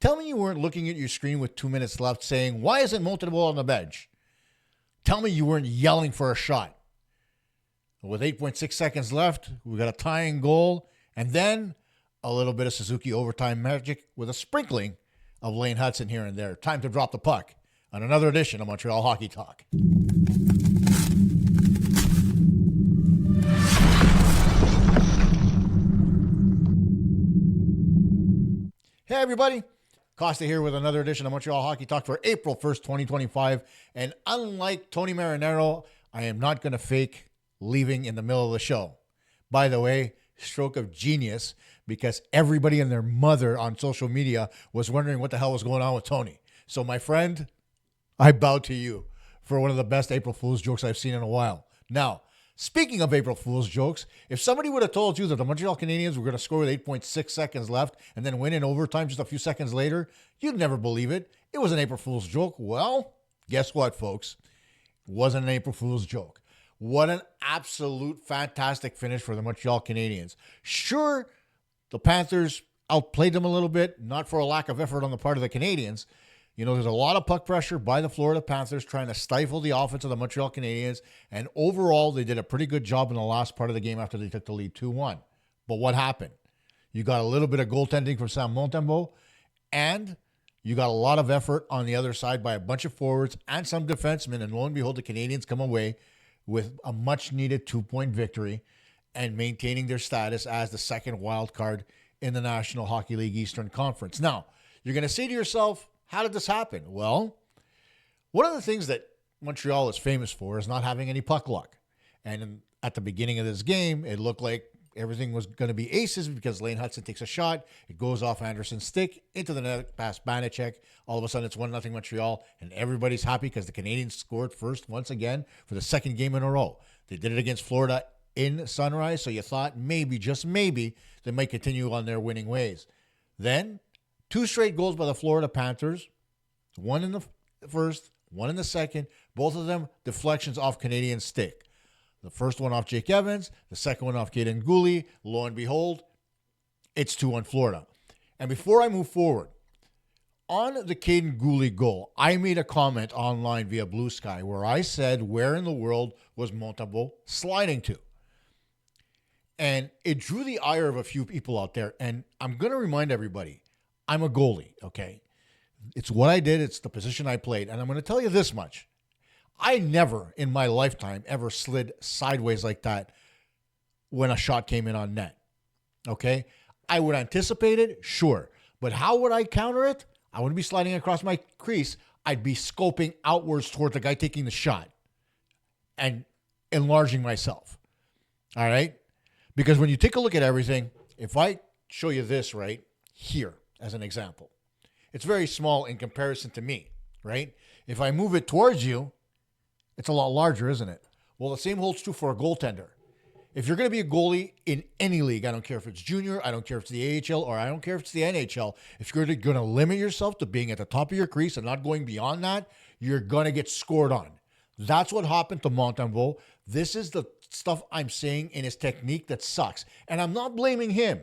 Tell me you weren't looking at your screen with 2 minutes left saying, why isn't Montreal on the bench? Tell me you weren't yelling for a shot. With 8.6 seconds left, we got a tying goal, and then a little bit of Suzuki overtime magic with a sprinkling of Lane Hutson here and there. Time to drop the puck on another edition of Montreal Hockey Talk. Hey, everybody. Costa here with another edition of Montreal Hockey Talk for April 1st, 2025. And unlike Tony Marinaro, I am not going to fake leaving in the middle of the show. By the way, stroke of genius, because everybody and their mother on social media was wondering what the hell was going on with Tony. So, my friend, I bow to you for one of the best April Fool's jokes I've seen in a while. Now, speaking of April Fool's jokes, if somebody would have told you that the Montreal Canadiens were going to score with 8.6 seconds left and then win in overtime just a few seconds later, you'd never believe it. It was an April Fool's joke. Well, guess what, folks? It wasn't an April Fool's joke. What an absolute fantastic finish for the Montreal Canadiens. Sure, the Panthers outplayed them a little bit, not for a lack of effort on the part of the Canadiens. You know, there's a lot of puck pressure by the Florida Panthers trying to stifle the offense of the Montreal Canadiens. And overall, they did a pretty good job in the last part of the game after they took the lead 2-1. But what happened? You got a little bit of goaltending from Sam Montembeault, and you got a lot of effort on the other side by a bunch of forwards and some defensemen. And lo and behold, the Canadiens come away with a much-needed 2-point victory and maintaining their status as the second wild card in the National Hockey League Eastern Conference. Now, you're going to say to yourself, how did this happen? Well, one of the things that Montreal is famous for is not having any puck luck. And at the beginning of this game, it looked like everything was going to be aces because Lane Hutson takes a shot. It goes off Anderson's stick into the net past Banachek. All of a sudden, it's 1-0 Montreal, and everybody's happy because the Canadiens scored first once again for the second game in a row. They did it against Florida in Sunrise, so you thought maybe, just maybe, they might continue on their winning ways. Then, 2 straight goals by the Florida Panthers, one in the first, one in the second, both of them deflections off Canadian stick. The first one off Jake Evans, the second one off Caden Guhle. Lo and behold, it's 2-1 Florida. And before I move forward, on the Caden Guhle goal, I made a comment online via Blue Sky where I said, where in the world was Montembeault sliding to? And it drew the ire of a few people out there. And I'm going to remind everybody, I'm a goalie, okay? It's what I did. It's the position I played. And I'm going to tell you this much. I never in my lifetime ever slid sideways like that when a shot came in on net, okay? I would anticipate it, sure. But how would I counter it? I wouldn't be sliding across my crease. I'd be scoping outwards towards the guy taking the shot and enlarging myself, all right? Because when you take a look at everything, if I show you this right here as an example, it's very small in comparison to me, right? If I move it towards you, it's a lot larger, isn't it? Well, the same holds true for a goaltender. If you're going to be a goalie in any league, I don't care if it's junior, I don't care if it's the AHL, or I don't care if it's the NHL, if you're going to limit yourself to being at the top of your crease and not going beyond that, you're going to get scored on. That's what happened to Montembeault. This is the stuff I'm saying in his technique that sucks. And I'm not blaming him.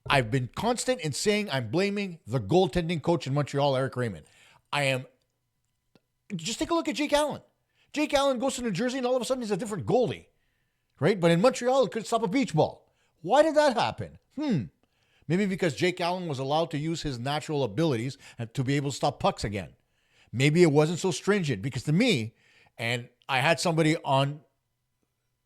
I've been constant in saying I'm blaming the goaltending coach in Montreal, Eric Raymond. Just take a look at Jake Allen. Jake Allen goes to New Jersey and all of a sudden he's a different goalie, right? But in Montreal, he couldn't stop a beach ball. Why did that happen? Maybe because Jake Allen was allowed to use his natural abilities and to be able to stop pucks again. Maybe it wasn't so stringent because to me, and I had somebody on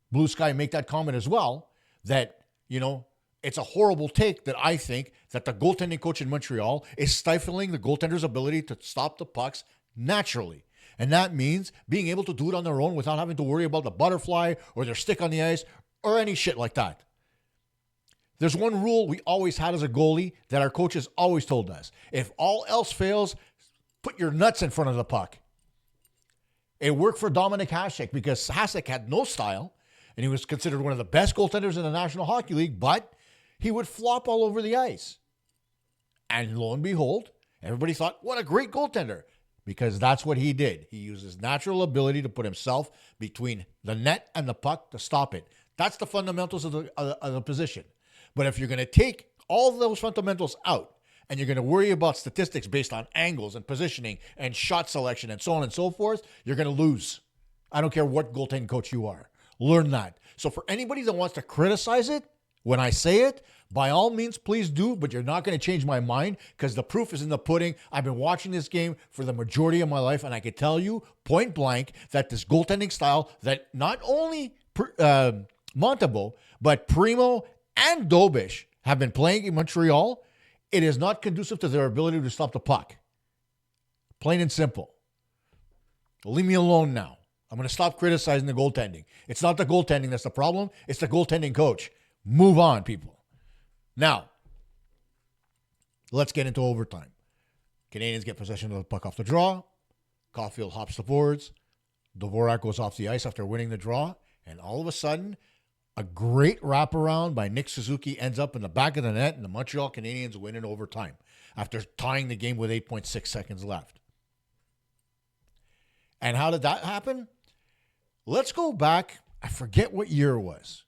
Blue Sky make that comment as well, that, you know, it's a horrible take that I think that the goaltending coach in Montreal is stifling the goaltender's ability to stop the pucks naturally. And that means being able to do it on their own without having to worry about the butterfly or their stick on the ice or any shit like that. There's one rule we always had as a goalie that our coaches always told us. If all else fails, put your nuts in front of the puck. It worked for Dominik Hasek because Hasek had no style and he was considered one of the best goaltenders in the National Hockey League, but he would flop all over the ice. And lo and behold, everybody thought, what a great goaltender. Because that's what he did. He used his natural ability to put himself between the net and the puck to stop it. That's the fundamentals of the position. But if you're going to take all those fundamentals out and you're going to worry about statistics based on angles and positioning and shot selection and so on and so forth, you're going to lose. I don't care what goaltending coach you are. Learn that. So for anybody that wants to criticize it, when I say it, by all means, please do, but you're not going to change my mind because the proof is in the pudding. I've been watching this game for the majority of my life, and I can tell you point blank that this goaltending style that not only Montebo, but Primo and Dobish have been playing in Montreal, it is not conducive to their ability to stop the puck. Plain and simple. Leave me alone now. I'm going to stop criticizing the goaltending. It's not the goaltending that's the problem. It's the goaltending coach. Move on, people. Now, let's get into overtime. Canadians get possession of the puck off the draw. Caulfield hops the boards. Dvorak goes off the ice after winning the draw. And all of a sudden, a great wraparound by Nick Suzuki ends up in the back of the net, and the Montreal Canadiens win in overtime after tying the game with 8.6 seconds left. And how did that happen? Let's go back, I forget what year it was,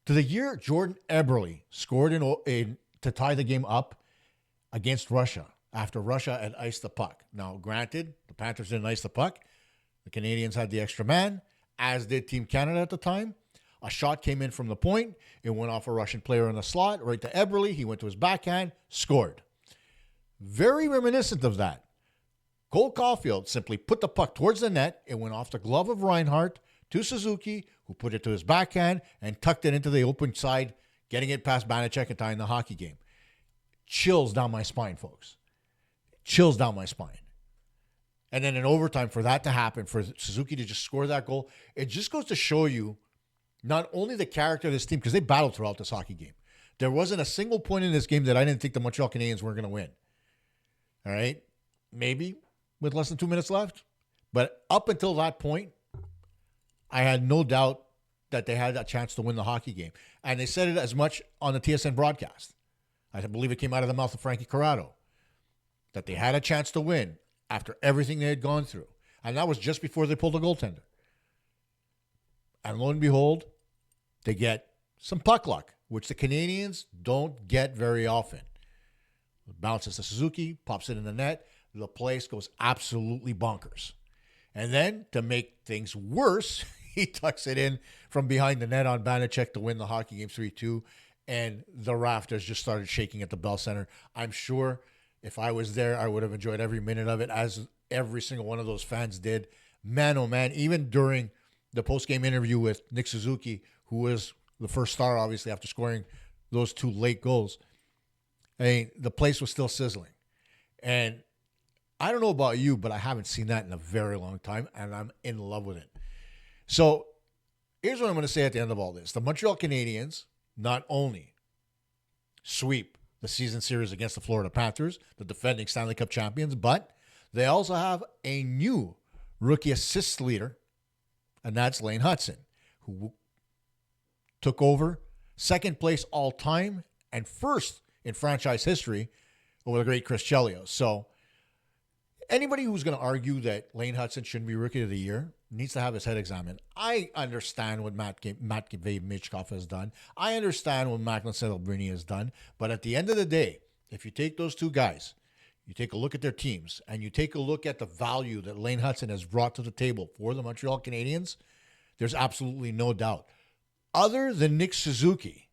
to the year Jordan Eberle scored to tie the game up against Russia after Russia had iced the puck. Now, granted, the Panthers didn't ice the puck. The Canadians had the extra man, as did Team Canada at the time. A shot came in from the point. It went off a Russian player in the slot, right to Eberle. He went to his backhand, scored. Very reminiscent of that. Cole Caulfield simply put the puck towards the net. It went off the glove of Reinhart to Suzuki, who put it to his backhand and tucked it into the open side, getting it past Banachek and tying the hockey game. Chills down my spine, folks. Chills down my spine. And then in overtime, for that to happen, for Suzuki to just score that goal, it just goes to show you not only the character of this team, because they battled throughout this hockey game. There wasn't a single point in this game that I didn't think the Montreal Canadiens were going to win. All right? Maybe with less than 2 minutes left. But up until that point, I had no doubt that they had a chance to win the hockey game. And they said it as much on the TSN broadcast. I believe it came out of the mouth of Frankie Corrado, that they had a chance to win after everything they had gone through. And that was just before they pulled the goaltender. And lo and behold, they get some puck luck, which the Canadians don't get very often. It bounces to Suzuki, pops it in the net. The place goes absolutely bonkers. And then, to make things worse, he tucks it in from behind the net on Banachek to win the hockey game 3-2. And the rafters just started shaking at the Bell Center. I'm sure if I was there, I would have enjoyed every minute of it, as every single one of those fans did. Man, oh man, even during the post-game interview with Nick Suzuki, who was the first star, obviously, after scoring those two late goals, I mean, the place was still sizzling. And I don't know about you, but I haven't seen that in a very long time, and I'm in love with it. So here's what I'm going to say at the end of all this. The Montreal Canadiens not only sweep the season series against the Florida Panthers, the defending Stanley Cup champions, but they also have a new rookie assist leader, and that's Lane Hutson, who took over second place all time and first in franchise history over the great Chris Chelios. So anybody who's going to argue that Lane Hutson shouldn't be Rookie of the Year needs to have his head examined. I understand what Matt Michkov has done. I understand what Macklin Celebrini has done. But at the end of the day, if you take those two guys, you take a look at their teams, and you take a look at the value that Lane Hutson has brought to the table for the Montreal Canadiens, there's absolutely no doubt. Other than Nick Suzuki,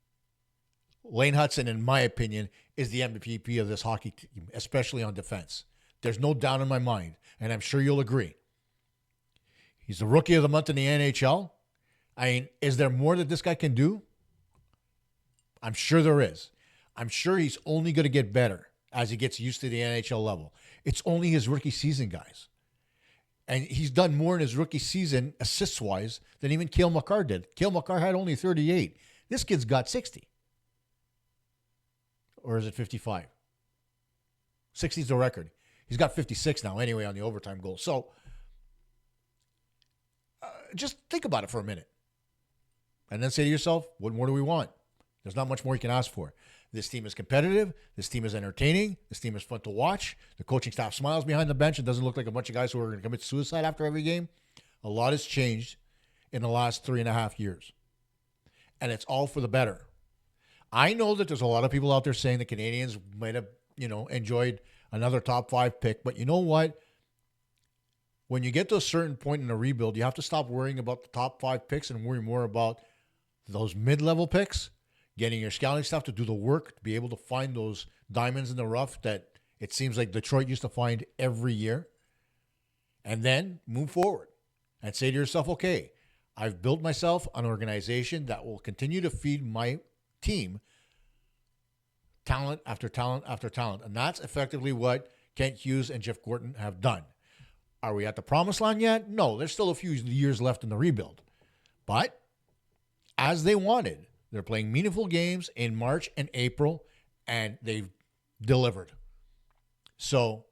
Lane Hutson, in my opinion, is the MVP of this hockey team, especially on defense. There's no doubt in my mind, and I'm sure you'll agree. He's the Rookie of the Month in the NHL. I mean, is there more that this guy can do? I'm sure there is. I'm sure he's only going to get better as he gets used to the NHL level. It's only his rookie season, guys. And he's done more in his rookie season, assists-wise, than even Cale Makar did. Cale Makar had only 38. This kid's got 60. Or is it 55? 60 is the record. He's got 56 now anyway on the overtime goal. So just think about it for a minute. And then say to yourself, what more do we want? There's not much more you can ask for. This team is competitive. This team is entertaining. This team is fun to watch. The coaching staff smiles behind the bench. It doesn't look like a bunch of guys who are going to commit suicide after every game. A lot has changed in the last 3.5 years. And it's all for the better. I know that there's a lot of people out there saying the Canadiens might have enjoyed another top 5 pick. But you know what? When you get to a certain point in a rebuild, you have to stop worrying about the top 5 picks and worry more about those mid-level picks, getting your scouting staff to do the work, to be able to find those diamonds in the rough that it seems like Detroit used to find every year, and then move forward and say to yourself, okay, I've built myself an organization that will continue to feed my team talent after talent after talent. And that's effectively what Kent Hughes and Jeff Gorton have done. Are we at the promised land yet? No, there's still a few years left in the rebuild. But as they wanted, they're playing meaningful games in March and April, and they've delivered. So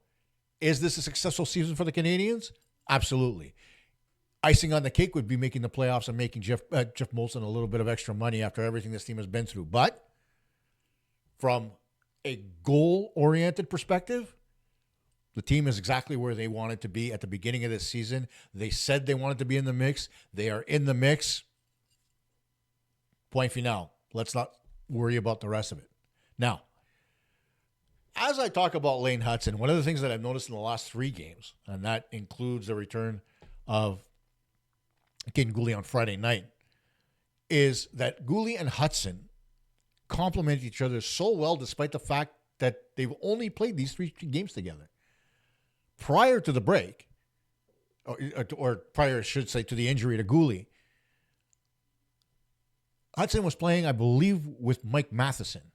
is this a successful season for the Canadiens? Absolutely. Icing on the cake would be making the playoffs and making Jeff Molson a little bit of extra money after everything this team has been through. But from a goal-oriented perspective, the team is exactly where they wanted to be at the beginning of this season. They said they wanted to be in the mix. They are in the mix. Point final. Let's not worry about the rest of it. Now, as I talk about Lane Hutson, one of the things that I've noticed in the last 3 games, and that includes the return of Caden Guhle on Friday night, is that Guhle and Hutson complement each other so well despite the fact that they've only played these 3 games together. Prior to the break, or prior, I should say, to the injury to Guhle, Hutson was playing, I believe, with Mike Matheson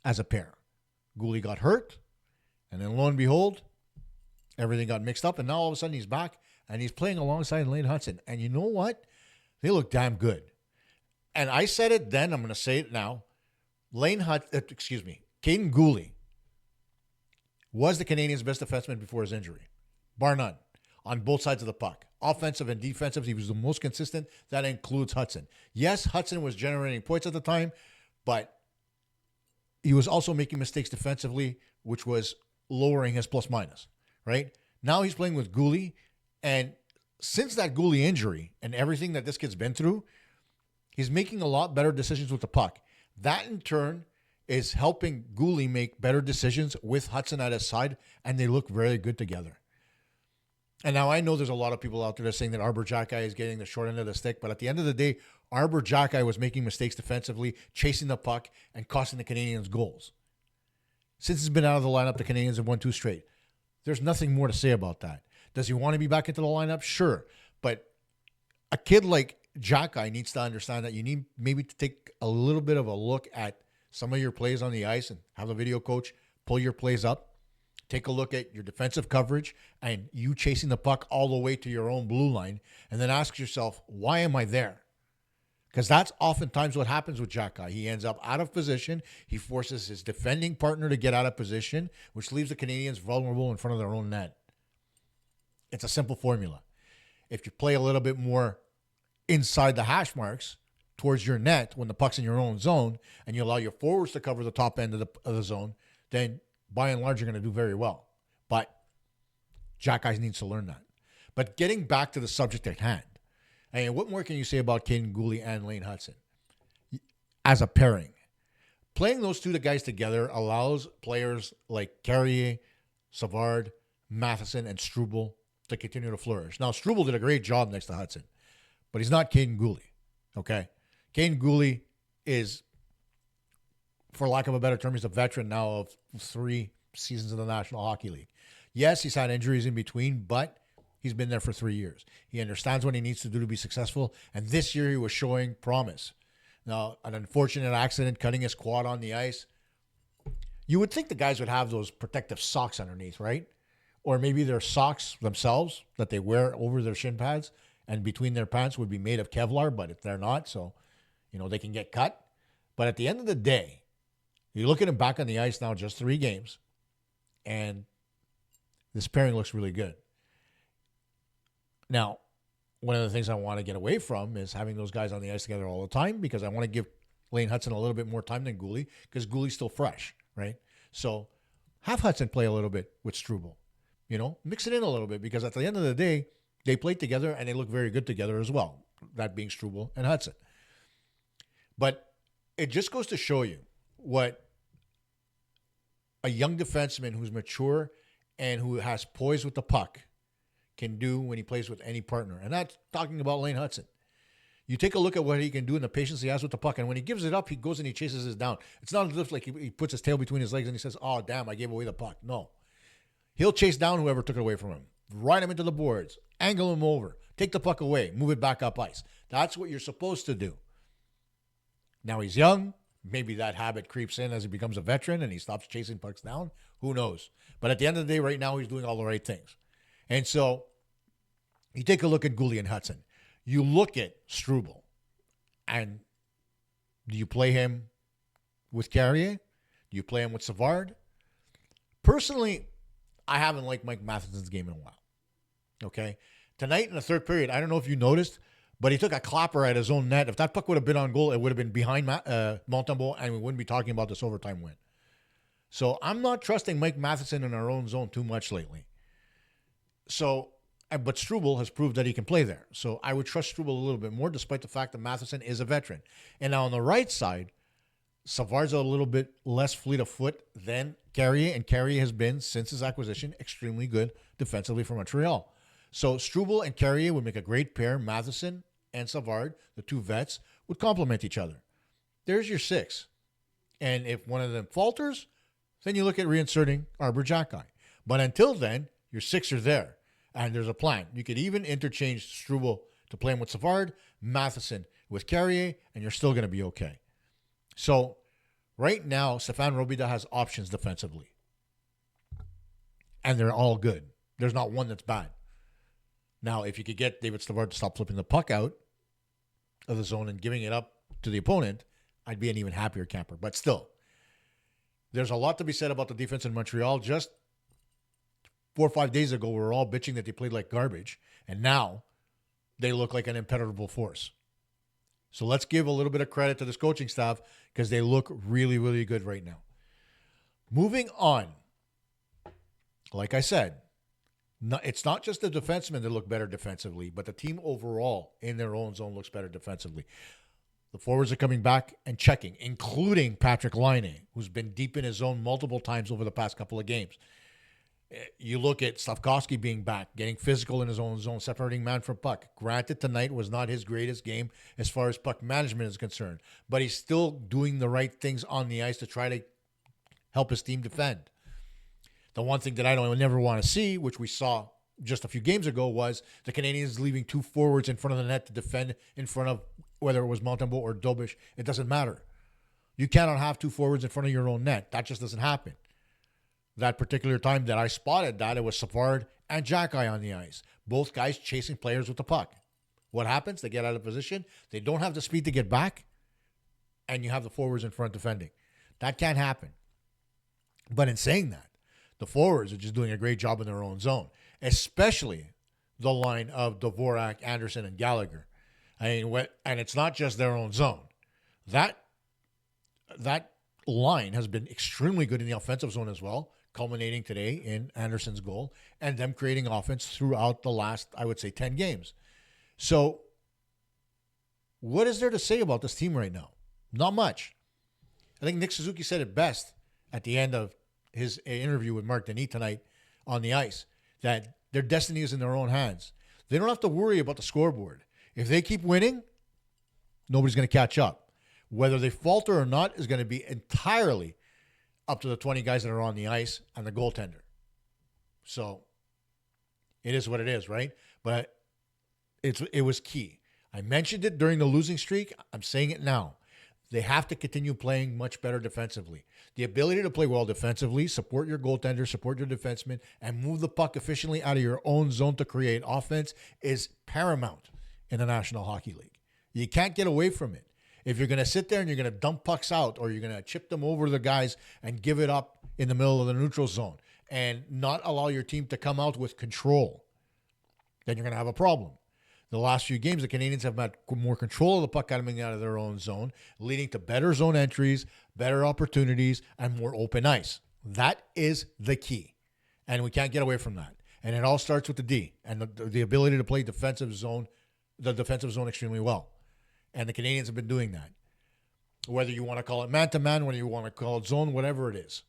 as a pair. Guhle got hurt, and then lo and behold, everything got mixed up, and now all of a sudden he's back, and he's playing alongside Lane Hutson. And you know what? They look damn good. And I said it then, I'm going to say it now. Caden Guhle was the Canadiens' best defenseman before his injury, bar none, on both sides of the puck. Offensive and defensive, he was the most consistent. That includes Hutson. Yes, Hutson was generating points at the time, but he was also making mistakes defensively, which was lowering his plus-minus, right? Now he's playing with Guhle, and since that Guhle injury and everything that this kid's been through, he's making a lot better decisions with the puck. That, in turn, is helping Guhle make better decisions with Hutson at his side, and they look very good together. And now I know there's a lot of people out there that are saying that Arbor Xhekaj is getting the short end of the stick, but at the end of the day, Arbor Xhekaj was making mistakes defensively, chasing the puck, and costing the Canadiens goals. Since he's been out of the lineup, the Canadiens have won 2 straight. There's nothing more to say about that. Does he want to be back into the lineup? Sure. But a kid like Xhekaj needs to understand that you need maybe to take a little bit of a look at some of your plays on the ice and have the video coach pull your plays up. Take a look at your defensive coverage and you chasing the puck all the way to your own blue line, and then ask yourself, why am I there? Because that's oftentimes what happens with Xhekaj. He ends up out of position. He forces his defending partner to get out of position, which leaves the Canadiens vulnerable in front of their own net. It's a simple formula. If you play a little bit more inside the hash marks towards your net when the puck's in your own zone, and you allow your forwards to cover the top end of the zone, then by and large, you're going to do very well. But Xhekaj needs to learn that. But getting back to the subject at hand, I mean, what more can you say about Caden Guhle and Lane Hutson as a pairing? Playing those 2 guys together allows players like Carrier, Savard, Matheson, and Struble to continue to flourish. Now, Struble did a great job next to Hutson, but he's not Caden Guhle, okay? Caden Guhle is, for lack of a better term, he's a veteran now of 3 seasons in the National Hockey League. Yes, he's had injuries in between, but he's been there for 3 years. He understands what he needs to do to be successful, and this year he was showing promise. Now, an unfortunate accident cutting his quad on the ice. You would think the guys would have those protective socks underneath, right? Or maybe their socks themselves that they wear over their shin pads and between their pants would be made of Kevlar, but if they're not, so, they can get cut. But at the end of the day, you look at him back on the ice now, just 3 games, and this pairing looks really good. Now, one of the things I want to get away from is having those guys on the ice together all the time, because I want to give Lane Hutson a little bit more time than Guhle, because Guhle's still fresh, right? So have Hutson play a little bit with Struble, mix it in a little bit, because at the end of the day, they played together and they look very good together as well, that being Struble and Hutson. But it just goes to show you what a young defenseman who's mature and who has poise with the puck can do when he plays with any partner. And that's talking about Lane Hutson. You take a look at what he can do and the patience he has with the puck. And when he gives it up, he goes and he chases it down. It's not as if like he puts his tail between his legs and he says, oh, damn, I gave away the puck. No. He'll chase down whoever took it away from him, ride him into the boards, angle him over, take the puck away, move it back up ice. That's what you're supposed to do. Now he's young. Maybe that habit creeps in as he becomes a veteran and he stops chasing pucks down. Who knows? But at the end of the day, right now, he's doing all the right things. And so you take a look at Guhle and Hutson. You look at Struble, and do you play him with Carrier? Do you play him with Savard? Personally, I haven't liked Mike Matheson's game in a while. Okay? Tonight in the third period, I don't know if you noticed, but he took a clapper at his own net. If that puck would have been on goal, it would have been behind Montembeault, and we wouldn't be talking about this overtime win. So I'm not trusting Mike Matheson in our own zone too much lately. But Struble has proved that he can play there. So I would trust Struble a little bit more, despite the fact that Matheson is a veteran. And now on the right side, Savard's a little bit less fleet of foot than Carrier, and Carrier has been, since his acquisition, extremely good defensively for Montreal. So Struble and Carrier would make a great pair. Matheson and Savard, the two vets, would complement each other. There's your six. And if one of them falters, then you look at reinserting Arbor Jackeye. But until then, your six are there. And there's a plan. You could even interchange Struble to play him with Savard, Matheson with Carrier, and you're still going to be okay. So right now, Stéphane Robida has options defensively. And they're all good. There's not one that's bad. Now, if you could get David Savard to stop flipping the puck out of the zone and giving it up to the opponent, I'd be an even happier camper. But still, there's a lot to be said about the defense in Montreal. Just 4 or 5 days ago, we were all bitching that they played like garbage, and now they look like an impenetrable force. So let's give a little bit of credit to this coaching staff because they look really, really good right now. Moving on, like I said, it's not just the defensemen that look better defensively, but the team overall in their own zone looks better defensively. The forwards are coming back and checking, including Patrick Laine, who's been deep in his zone multiple times over the past couple of games. You look at Slavkovsky being back, getting physical in his own zone, separating man from puck. Granted, tonight was not his greatest game as far as puck management is concerned, but he's still doing the right things on the ice to try to help his team defend. The one thing that I never want to see, which we saw just a few games ago, was the Canadiens leaving two forwards in front of the net to defend in front of whether it was Montembeault or Dobish. It doesn't matter. You cannot have two forwards in front of your own net. That just doesn't happen. That particular time that I spotted that, it was Savard and Jackeye on the ice. Both guys chasing players with the puck. What happens? They get out of position. They don't have the speed to get back, and you have the forwards in front defending. That can't happen. But in saying that, the forwards are just doing a great job in their own zone, especially the line of Dvorak, Anderson, and Gallagher. And it's not just their own zone. That line has been extremely good in the offensive zone as well, culminating today in Anderson's goal and them creating offense throughout the last, I would say, 10 games. So what is there to say about this team right now? Not much. I think Nick Suzuki said it best at the end of his interview with Marc Denis tonight on the ice, that their destiny is in their own hands. They don't have to worry about the scoreboard. If they keep winning, nobody's going to catch up. Whether they falter or not is going to be entirely up to the 20 guys that are on the ice and the goaltender. So it is what it is, right? But it was key. I mentioned it during the losing streak. I'm saying it now. They have to continue playing much better defensively. The ability to play well defensively, support your goaltender, support your defenseman, and move the puck efficiently out of your own zone to create offense is paramount in the National Hockey League. You can't get away from it. If you're going to sit there and you're going to dump pucks out, or you're going to chip them over the guys and give it up in the middle of the neutral zone and not allow your team to come out with control, then you're going to have a problem. The last few games, the Canadiens have had more control of the puck coming out of their own zone, leading to better zone entries, better opportunities, and more open ice. That is the key. And we can't get away from that. And it all starts with the D and the ability to play the defensive zone extremely well. And the Canadiens have been doing that. Whether you want to call it man-to-man, whether you want to call it zone, whatever it is.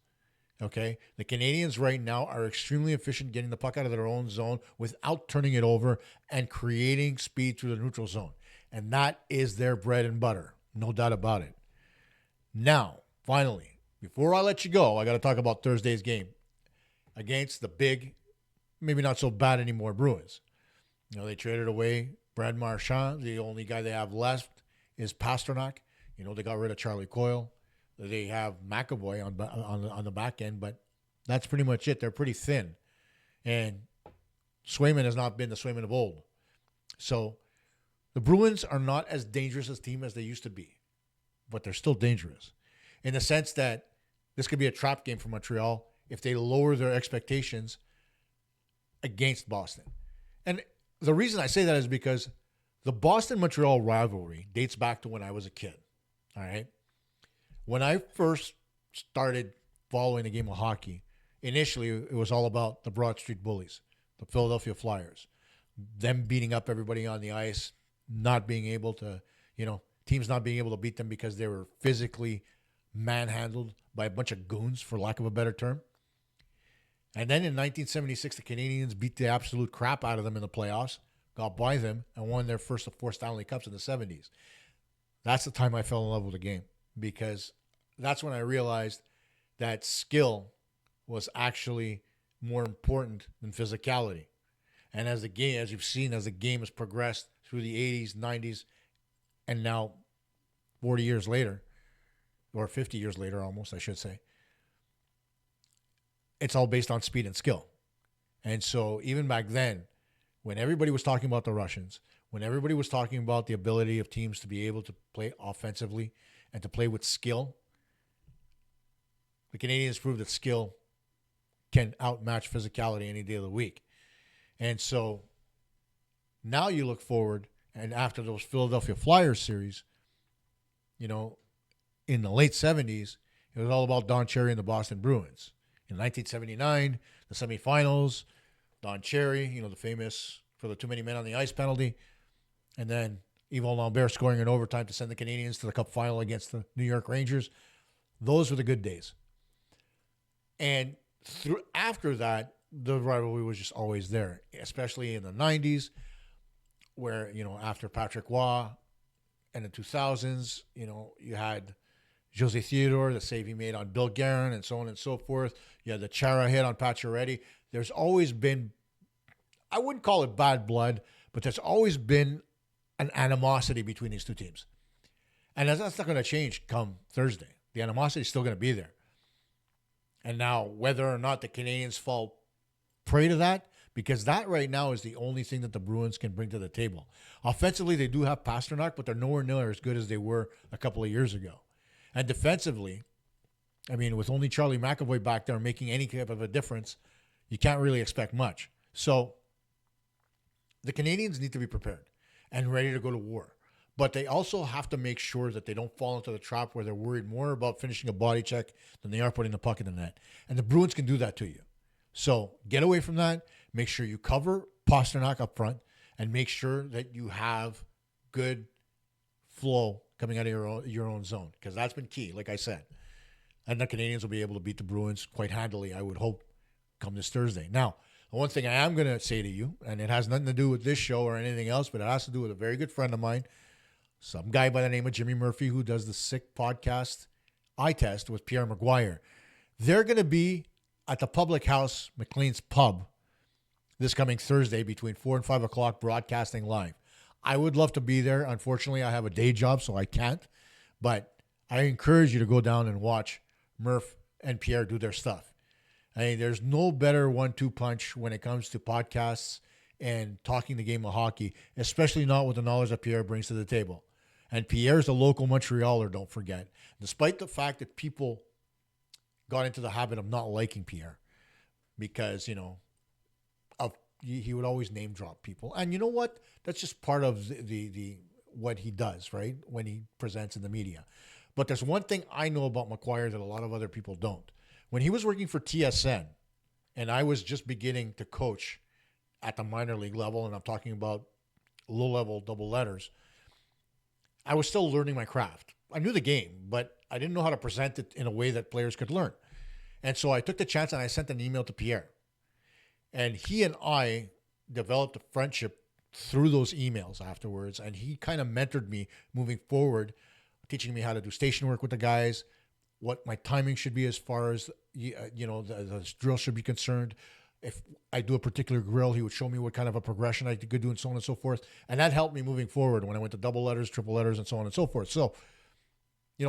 Okay, the Canadiens right now are extremely efficient getting the puck out of their own zone without turning it over and creating speed through the neutral zone. And that is their bread and butter. No doubt about it. Now, finally, before I let you go, I got to talk about Thursday's game against the big, maybe not so bad anymore, Bruins. They traded away Brad Marchand. The only guy they have left is Pasternak. They got rid of Charlie Coyle. They have McAvoy on the back end, but that's pretty much it. They're pretty thin. And Swayman has not been the Swayman of old. So the Bruins are not as dangerous a team as they used to be, but they're still dangerous in the sense that this could be a trap game for Montreal if they lower their expectations against Boston. And the reason I say that is because the Boston-Montreal rivalry dates back to when I was a kid. All right? When I first started following the game of hockey, initially it was all about the Broad Street Bullies, the Philadelphia Flyers, them beating up everybody on the ice, not being able to, teams not being able to beat them because they were physically manhandled by a bunch of goons, for lack of a better term. And then in 1976, the Canadiens beat the absolute crap out of them in the playoffs, got by them, and won their first of 4 Stanley Cups in the 70s. That's the time I fell in love with the game, because that's when I realized that skill was actually more important than physicality. And as you've seen, as the game has progressed through the 80s, 90s, and now 40 years later, or 50 years later almost, I should say, it's all based on speed and skill. And so even back then, when everybody was talking about the Russians, when everybody was talking about the ability of teams to be able to play offensively and to play with skill, the Canadiens proved that skill can outmatch physicality any day of the week. And so now you look forward, and after those Philadelphia Flyers series, in the late 70s, it was all about Don Cherry and the Boston Bruins. In 1979, the semifinals, Don Cherry, the famous for the too many men on the ice penalty, and then Yvon Lambert scoring in overtime to send the Canadiens to the Cup final against the New York Rangers. Those were the good days. And after that, the rivalry was just always there, especially in the 90s, where, after Patrick Waugh and the 2000s, you had Jose Theodore, the save he made on Bill Guerin, and so on and so forth. You had the Chara hit on Pacioretty. There's always been, I wouldn't call it bad blood, but there's always been an animosity between these two teams. And that's not going to change come Thursday. The animosity is still going to be there. And now, whether or not the Canadiens fall prey to that, because that right now is the only thing that the Bruins can bring to the table. Offensively, they do have Pasternak, but they're nowhere near as good as they were a couple of years ago. And defensively, with only Charlie McAvoy back there making any type of a difference, you can't really expect much. So the Canadiens need to be prepared and ready to go to war. But they also have to make sure that they don't fall into the trap where they're worried more about finishing a body check than they are putting the puck in the net. And the Bruins can do that to you. So get away from that. Make sure you cover Pasternak up front and make sure that you have good flow coming out of your own zone, because that's been key, like I said. And the Canadiens will be able to beat the Bruins quite handily, I would hope, come this Thursday. Now, the one thing I am going to say to you, and it has nothing to do with this show or anything else, but it has to do with a very good friend of mine, some guy by the name of Jimmy Murphy, who does the Sick podcast Eye Test with Pierre Maguire. They're going to be at the Public House, McLean's Pub, this coming Thursday between 4 and 5 o'clock, broadcasting live. I would love to be there. Unfortunately, I have a day job, so I can't. But I encourage you to go down and watch Murph and Pierre do their stuff. There's no better 1-2 punch when it comes to podcasts and talking the game of hockey, especially not with the knowledge that Pierre brings to the table. And Pierre's a local Montrealer, don't forget. Despite the fact that people got into the habit of not liking Pierre because, he would always name drop people. And you know what? That's just part of the what he does, right? When he presents in the media. But there's one thing I know about McGuire that a lot of other people don't. When he was working for TSN, and I was just beginning to coach at the minor league level, and I'm talking about low-level double letters, I was still learning my craft. I knew the game, but I didn't know how to present it in a way that players could learn. And so I took the chance and I sent an email to Pierre. And he and I developed a friendship through those emails afterwards. And he kind of mentored me moving forward, teaching me how to do station work with the guys, what my timing should be as far as, the drill should be concerned. If I do a particular grill, he would show me what kind of a progression I could do and so on and so forth. And that helped me moving forward when I went to double letters, triple letters, and so on and so forth. So,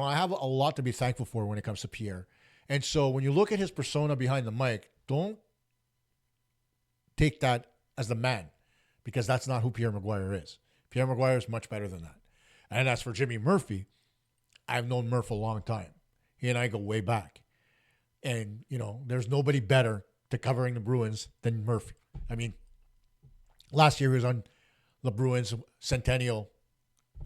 I have a lot to be thankful for when it comes to Pierre. And so when you look at his persona behind the mic, don't take that as the man, because that's not who Pierre McGuire is. Pierre McGuire is much better than that. And as for Jimmy Murphy, I've known Murph a long time. He and I go way back. And, there's nobody better to covering the Bruins than Murphy. I mean, last year he was on the Bruins Centennial.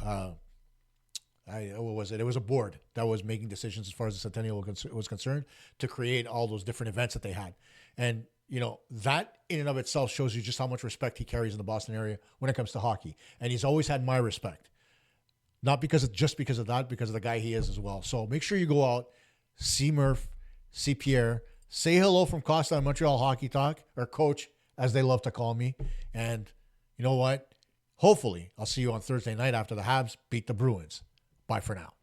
What was it? It was a board that was making decisions as far as the Centennial was concerned to create all those different events that they had. And, that in and of itself shows you just how much respect he carries in the Boston area when it comes to hockey. And he's always had my respect. Not because of that, because of the guy he is as well. So make sure you go out, see Murph, see Pierre, say hello from Costa on Montreal Hockey Talk, or Coach, as they love to call me. And you know what? Hopefully, I'll see you on Thursday night after the Habs beat the Bruins. Bye for now.